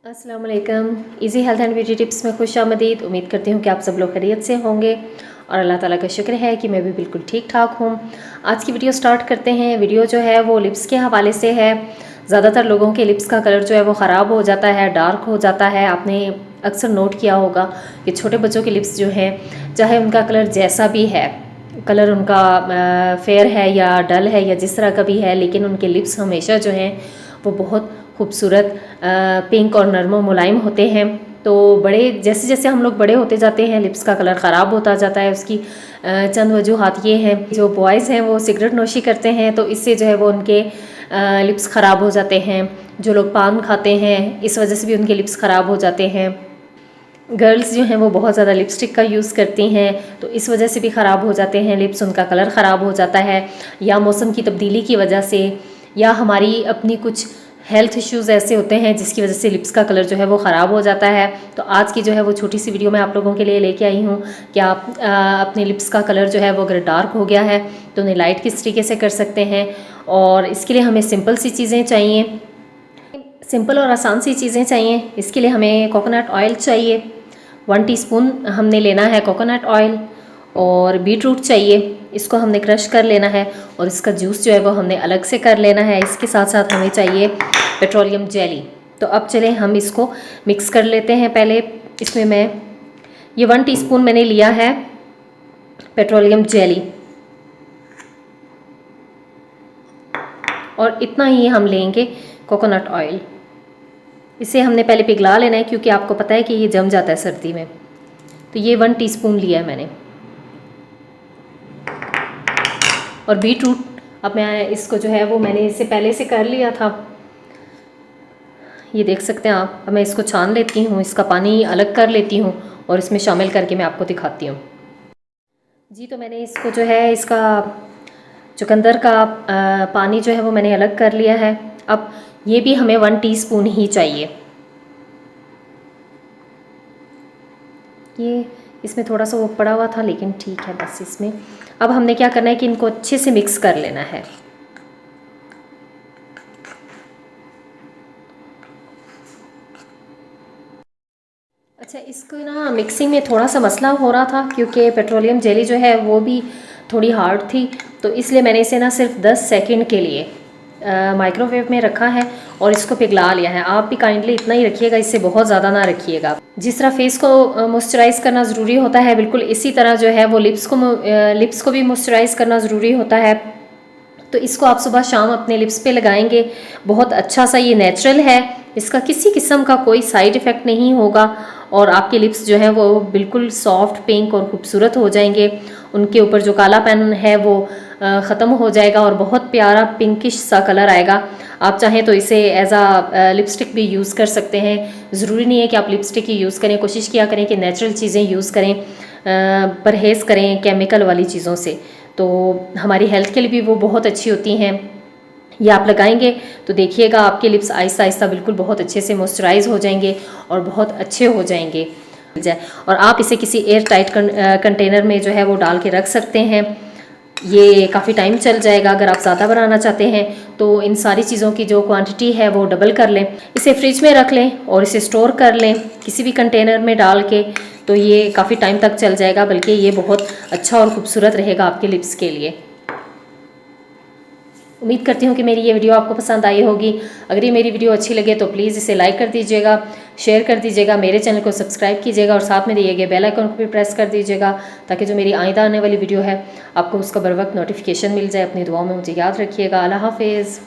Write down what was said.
अस्सलाम वालेकुम। Easy health and beauty tips में खुश आमदीद। उम्मीद करती हूँ कि आप सब लोग खैरियत से होंगे और अल्लाह ताला का शुक्र है कि मैं भी बिल्कुल ठीक ठाक हूँ। आज की वीडियो स्टार्ट करते हैं। वीडियो जो है वो लिप्स के हवाले से है। ज़्यादातर लोगों के लिप्स का कलर जो है वो ख़राब हो जाता है, डार्क हो जाता है। आपने अक्सर नोट किया होगा कि छोटे बच्चों के लिप्स जो हैं, चाहे उनका कलर जैसा भी है, कलर उनका फेयर है या डल है या जिस तरह का भी है, लेकिन उनके लिप्स हमेशा जो हैं वो बहुत खूबसूरत पिंक और नरम मुलायम होते हैं। तो बड़े जैसे जैसे हम लोग बड़े होते जाते हैं लिप्स का कलर ख़राब होता जाता है। उसकी चंद वजूहात ये हैं, जो बॉयज़ हैं वो सिगरेट नोशी करते हैं तो इससे जो है वो उनके लिप्स ख़राब हो जाते हैं। जो लोग पान खाते हैं इस वजह से भी उनके लिप्स ख़राब हो जाते हैं। गर्ल्स जो हैं वो बहुत ज़्यादा लिपस्टिक का यूज़ करती हैं तो इस वजह से भी ख़राब हो जाते हैं लिप्स, उनका कलर ख़राब हो जाता है। या मौसम की तब्दीली की वजह से या हमारी अपनी कुछ हेल्थ इश्यूज़ ऐसे होते हैं जिसकी वजह से लिप्स का कलर जो है वो ख़राब हो जाता है। तो आज की जो है वो छोटी सी वीडियो मैं आप लोगों के लिए लेके आई हूँ कि आप अपने लिप्स का कलर जो है वो अगर डार्क हो गया है तो उन्हें लाइट किस तरीके से कर सकते हैं। और इसके लिए हमें सिंपल सी चीज़ें चाहिए, सिंपल और आसान सी चीज़ें चाहिए। इसके लिए हमें कोकोनट ऑयल चाहिए, 1 टीस्पून हमने लेना है कोकोनट ऑयल। और बीटरूट चाहिए, इसको हमने क्रश कर लेना है और इसका जूस जो है वो हमने अलग से कर लेना है। इसके साथ साथ हमें चाहिए पेट्रोलियम जेली। तो अब चलें हम इसको मिक्स कर लेते हैं। पहले इसमें मैं ये 1 टीस्पून मैंने लिया है पेट्रोलियम जेली और इतना ही हम लेंगे कोकोनट ऑयल। इसे हमने पहले पिघला लेना है क्योंकि आपको पता है कि ये जम जाता है सर्दी में। तो ये 1 टीस्पून लिया है मैंने। और बीटरूट, अब मैं इसको जो है वो मैंने इससे पहले से कर लिया था, ये देख सकते हैं आप। अब मैं इसको छान लेती हूँ, इसका पानी अलग कर लेती हूँ और इसमें शामिल करके मैं आपको दिखाती हूँ। जी तो मैंने इसको जो है इसका चुकंदर का पानी जो है वो मैंने अलग कर लिया है। अब ये भी हमें 1 टीस्पून ही चाहिए। ये इसमें थोड़ा सा वो पड़ा हुआ था लेकिन ठीक है बस इसमें। अब हमने क्या करना है कि इनको अच्छे से मिक्स कर लेना है। अच्छा, इसको ना मिक्सिंग में थोड़ा सा मसला हो रहा था क्योंकि पेट्रोलियम जेली जो है वो भी थोड़ी हार्ड थी, तो इसलिए मैंने इसे ना सिर्फ 10 सेकंड के लिए माइक्रोवेव में रखा है और इसको पिघला लिया है। आप भी काइंडली इतना ही रखिएगा, इससे बहुत ज़्यादा ना रखिएगा। जिस तरह फेस को मॉइस्चराइज़ करना ज़रूरी होता है, बिल्कुल इसी तरह जो है वो लिप्स को भी मॉइस्चराइज़ करना ज़रूरी होता है। तो इसको आप सुबह शाम अपने लिप्स पे लगाएंगे। बहुत अच्छा सा ये नेचुरल है, इसका किसी किस्म का कोई साइड इफ़ेक्ट नहीं होगा और आपके लिप्स जो हैं वो बिल्कुल सॉफ्ट पिंक और खूबसूरत हो जाएंगे। उनके ऊपर जो कालापन है वो ख़त्म हो जाएगा और बहुत प्यारा पिंकिश सा कलर आएगा। आप चाहें तो इसे एज आ लिपस्टिक भी यूज़ कर सकते हैं। ज़रूरी नहीं है कि आप लिपस्टिक ही यूज़ करें, कोशिश किया करें कि नेचुरल चीज़ें यूज़ करें, परहेज़ करें केमिकल वाली चीज़ों से। तो हमारी हेल्थ के लिए भी वो बहुत अच्छी होती हैं। ये आप लगाएंगे तो देखिएगा आपके लिप्स आहिस्ता आहिस्ता बिल्कुल बहुत अच्छे से मॉइस्चराइज हो जाएंगे और बहुत अच्छे हो जाएंगे। और आप इसे किसी एयर टाइट कंटेनर में जो है वो डाल के रख सकते हैं। ये काफ़ी टाइम चल जाएगा। अगर आप ज़्यादा बनाना चाहते हैं तो इन सारी चीज़ों की जो क्वांटिटी है वो डबल कर लें, इसे फ्रिज में रख लें और इसे स्टोर कर लें किसी भी कंटेनर में डाल के, तो ये काफ़ी टाइम तक चल जाएगा, बल्कि ये बहुत अच्छा और ख़ूबसूरत रहेगा आपके लिप्स के लिए। उम्मीद करती हूँ कि मेरी ये वीडियो आपको पसंद आई होगी। अगर ये मेरी वीडियो अच्छी लगे तो प्लीज़ इसे लाइक कर दीजिएगा, शेयर कर दीजिएगा, मेरे चैनल को सब्सक्राइब कीजिएगा और साथ में दिए गए बेल आइकन को भी प्रेस कर दीजिएगा ताकि जो मेरी आइंदा आने वाली वीडियो है आपको उसका बर वक्त नोटिफिकेशन मिल जाए। अपनी दुआओं में मुझे याद रखिएगा। अल्लाह हाफिज़।